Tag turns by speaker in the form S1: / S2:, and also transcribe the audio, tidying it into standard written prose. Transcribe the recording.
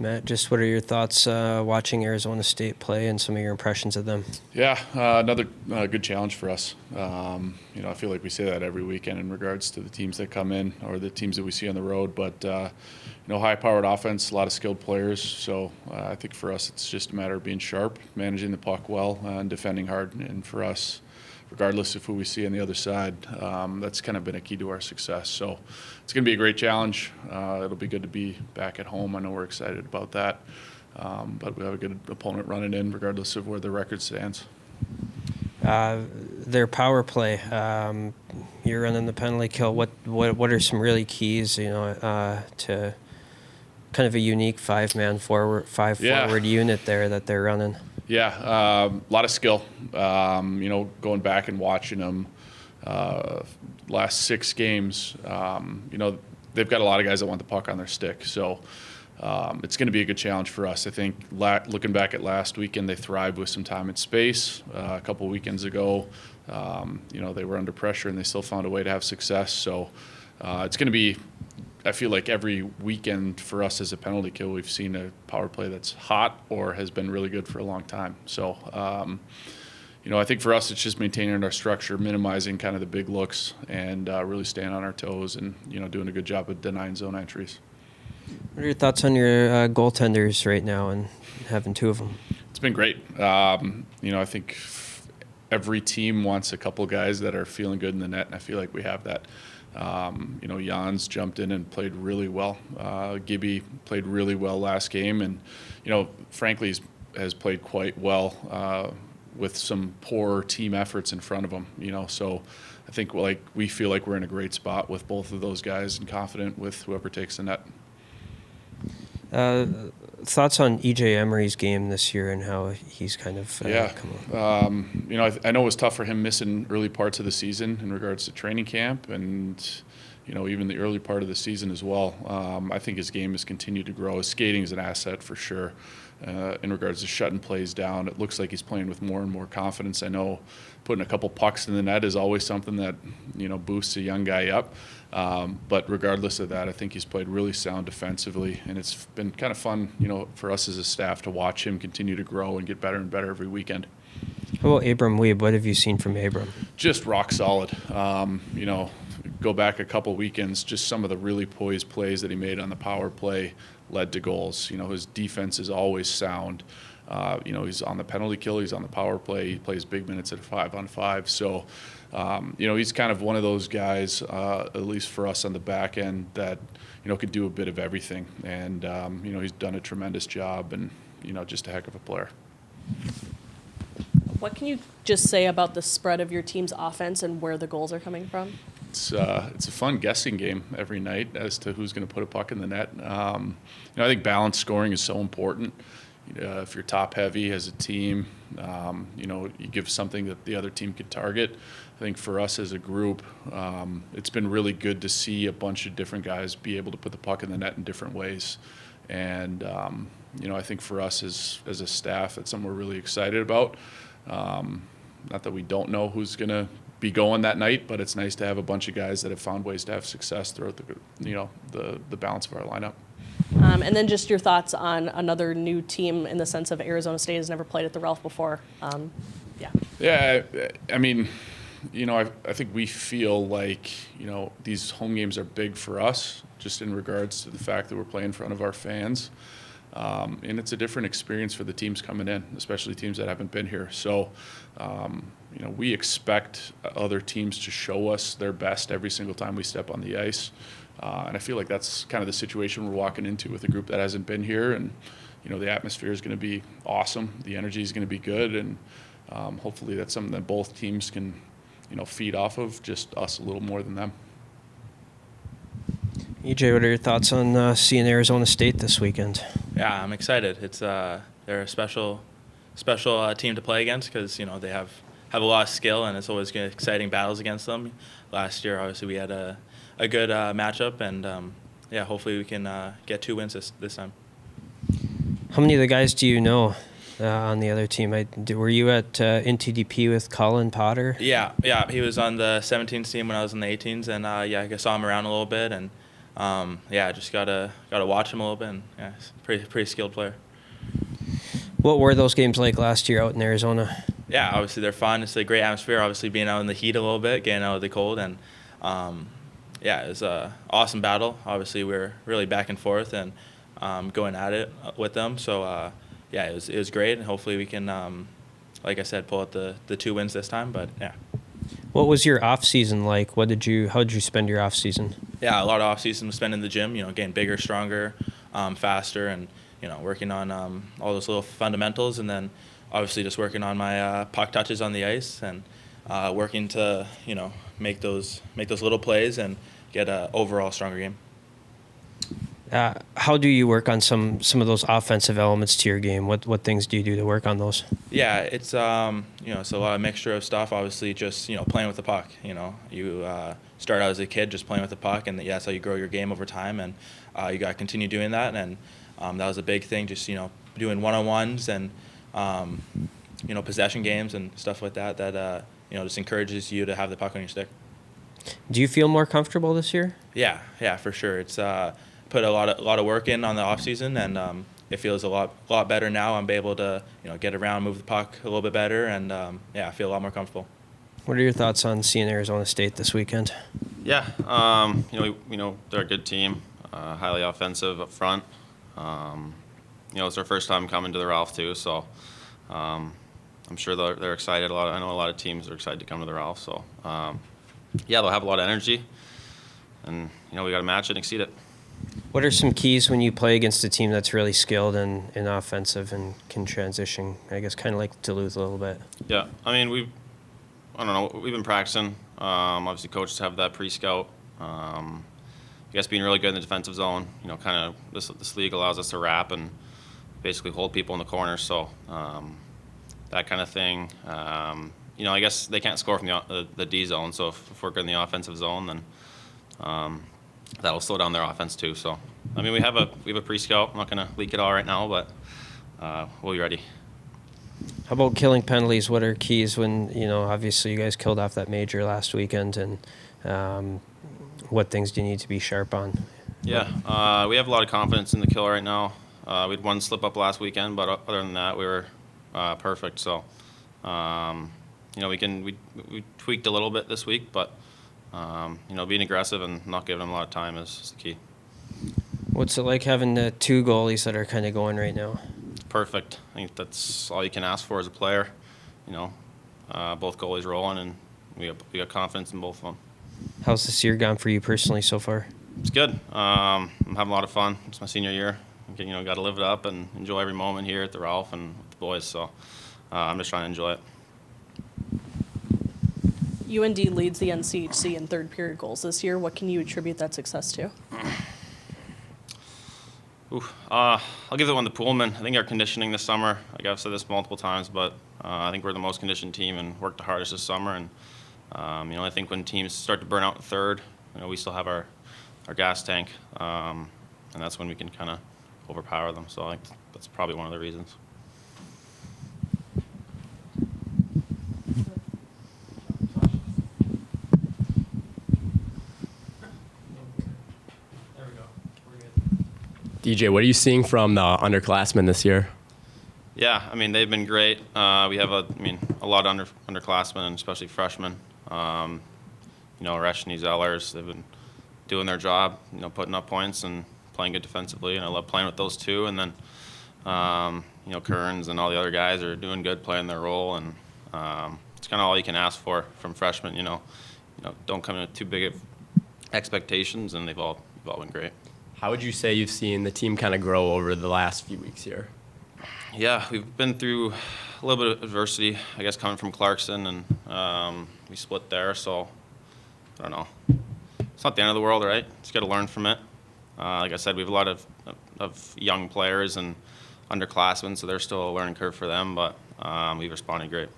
S1: Matt, just what are your thoughts watching Arizona State play and some of your impressions of them?
S2: Yeah, another good challenge for us. I feel like we say that every weekend in regards to the teams that come in or the teams that we see on the road. But high-powered offense, a lot of skilled players. So I think for us, it's just a matter of being sharp, managing the puck well, and defending hard. And for us, regardless of who we see on the other side, that's kind of been a key to our success. So it's going to be a great challenge. It'll be good to be back at home. I know we're excited about that. But we have a good opponent running in regardless of where the record stands.
S1: Their power play, you're running the penalty kill. What are some really keys, to kind of a unique five-forward unit there that they're running?
S2: Yeah, a lot of skill. Going back and watching them last 6 games, they've got a lot of guys that want the puck on their stick. So it's going to be a good challenge for us. I think looking back at last weekend, they thrived with some time and space. A couple weekends ago, they were under pressure and they still found a way to have success. So it's going to be, I feel like every weekend for us as a penalty kill, we've seen a power play that's hot or has been really good for a long time. So, I think for us, it's just maintaining our structure, minimizing kind of the big looks, and really staying on our toes and, doing a good job of denying zone entries.
S1: What are your thoughts on your goaltenders right now and having 2 of them?
S2: It's been great. I think every team wants a couple guys that are feeling good in the net, and I feel like we have that. Jan's jumped in and played really well. Gibby played really well last game, and frankly has played quite well with some poor team efforts in front of him. So I think we feel like we're in a great spot with both of those guys and confident with whoever takes the net.
S1: Thoughts on EJ Emery's game this year and how he's kind of come on?
S2: I know it was tough for him missing early parts of the season in regards to training camp and, even the early part of the season as well. I think his game has continued to grow. His skating is an asset for sure. In regards to shutting plays down, it looks like he's playing with more and more confidence. I know putting a couple pucks in the net is always something that, boosts a young guy up. But regardless of that, I think he's played really sound defensively, and it's been kind of fun, for us as a staff to watch him continue to grow and get better and better every weekend.
S1: How about Abram Weeb? What have you seen from Abram?
S2: Just rock solid. Go back a couple weekends, just some of the really poised plays that he made on the power play led to goals. His defense is always sound. He's on the penalty kill, he's on the power play, he plays big minutes at 5-on-5. So, he's kind of one of those guys, at least for us on the back end, that, could do a bit of everything. And, he's done a tremendous job and, just a heck of a player.
S3: What can you just say about the spread of your team's offense and where the goals are coming from?
S2: It's a fun guessing game every night as to who's going to put a puck in the net. I think balanced scoring is so important. If you're top heavy as a team, you give something that the other team can target. I think for us as a group, it's been really good to see a bunch of different guys be able to put the puck in the net in different ways. And, I think for us as a staff, that's something we're really excited about. Not that we don't know who's going to be going that night, but it's nice to have a bunch of guys that have found ways to have success throughout the balance of our lineup.
S3: And then just your thoughts on another new team in the sense of Arizona State has never played at the Ralph before.
S2: Yeah, I mean, I think we feel like, these home games are big for us just in regards to the fact that we're playing in front of our fans. And it's a different experience for the teams coming in, especially teams that haven't been here. So, we expect other teams to show us their best every single time we step on the ice. And I feel like that's kind of the situation we're walking into with a group that hasn't been here. And, the atmosphere is going to be awesome. The energy is going to be good. And hopefully that's something that both teams can, feed off of, just us a little more than them.
S1: EJ, what are your thoughts on seeing Arizona State this weekend?
S4: Yeah, I'm excited. It's they're a special team to play against because they have a lot of skill, and it's always exciting battles against them. Last year, obviously, we had a good matchup, and hopefully we can get 2 wins this time.
S1: How many of the guys do you know on the other team? Were you at NTDP with Colin Potter?
S4: Yeah, he was on the 17s team when I was in the 18s, and I saw him around a little bit, and yeah, just gotta watch him a little bit. And yeah, he's a pretty skilled player.
S1: What were those games like last year out in Arizona?
S4: Yeah, obviously they're fun. It's a great atmosphere. Obviously being out in the heat a little bit, getting out of the cold, and yeah, it was an awesome battle. Obviously we were really back and forth and going at it with them. So yeah, it was great, and hopefully we can, like I said, pull out the 2 wins this time. But yeah.
S1: What was your off season like? How did you spend your off season?
S4: Yeah, a lot of off season was spent in the gym. Getting bigger, stronger, faster, and working on all those little fundamentals, and then obviously just working on my puck touches on the ice, and working to make those little plays and get a overall stronger game.
S1: How do you work on some of those offensive elements to your game? What things do you do to work on those?
S4: Yeah, it's it's a lot of mixture of stuff. Obviously, just playing with the puck. You start out as a kid just playing with the puck, and that's how you grow your game over time. And you got to continue doing that. And that was a big thing. Just doing one-on-ones and possession games and stuff like that. That just encourages you to have the puck on your stick.
S1: Do you feel more comfortable this year?
S4: Yeah, for sure. It's put a lot of work in on the off season, and it feels a lot better now. I'm able to get around, move the puck a little bit better, and yeah, I feel a lot more comfortable.
S1: What are your thoughts on seeing Arizona State this weekend?
S5: Yeah, we know they're a good team, highly offensive up front. It's their first time coming to the Ralph too, so I'm sure they're excited. I know a lot of teams are excited to come to the Ralph, so yeah, they'll have a lot of energy, and we got to match it and exceed it.
S1: What are some keys when you play against a team that's really skilled and offensive and can transition? I guess kind of like Duluth a little bit.
S5: Yeah, I mean we've been practicing. Obviously, coaches have that pre-scout. I guess being really good in the defensive zone. Kind of this league allows us to wrap and basically hold people in the corner. So that kind of thing. I guess they can't score from the D zone. So if we're good in the offensive zone, then that'll slow down their offense too. So I mean, we have a pre-scout. I'm not going to leak it all right now, but we'll be ready.
S1: How about killing penalties? What are keys when, obviously you guys killed off that major last weekend, and what things do you need to be sharp on?
S5: Yeah, we have a lot of confidence in the kill right now. We had one slip up last weekend, but other than that, we were perfect. So, we tweaked a little bit this week, but being aggressive and not giving them a lot of time is the key.
S1: What's it like having the 2 goalies that are kind of going right now?
S5: Perfect. I think that's all you can ask for as a player. Both goalies rolling, and we got confidence in both of them.
S1: How's this year gone for you personally so far?
S5: It's good. I'm having a lot of fun. It's my senior year. Got to live it up and enjoy every moment here at the Ralph and with the boys. So I'm just trying to enjoy it.
S3: UND leads the NCHC in third period goals this year. What can you attribute that success to?
S5: I'll give that one to Pullman. I think our conditioning this summer, like I've said this multiple times, but I think we're the most conditioned team and worked the hardest this summer. And I think when teams start to burn out in third, we still have our gas tank, and that's when we can kind of overpower them. So I think that's probably one of the reasons.
S6: DJ, what are you seeing from the underclassmen this year?
S5: Yeah, I mean, they've been great. We have a lot of underclassmen, and especially freshmen. Resch and Zellers, they've been doing their job, putting up points and playing good defensively, and I love playing with those two. And then, Kearns and all the other guys are doing good, playing their role, and it's kind of all you can ask for from freshmen. Don't come in with too big of expectations, and they've all been great.
S6: How would you say you've seen the team kind of grow over the last few weeks here?
S5: Yeah, we've been through a little bit of adversity, I guess, coming from Clarkson, and we split there, so I don't know. It's not the end of the world, right? Just got to learn from it. Like I said, we have a lot of young players and underclassmen, so there's still a learning curve for them, but we've responded great.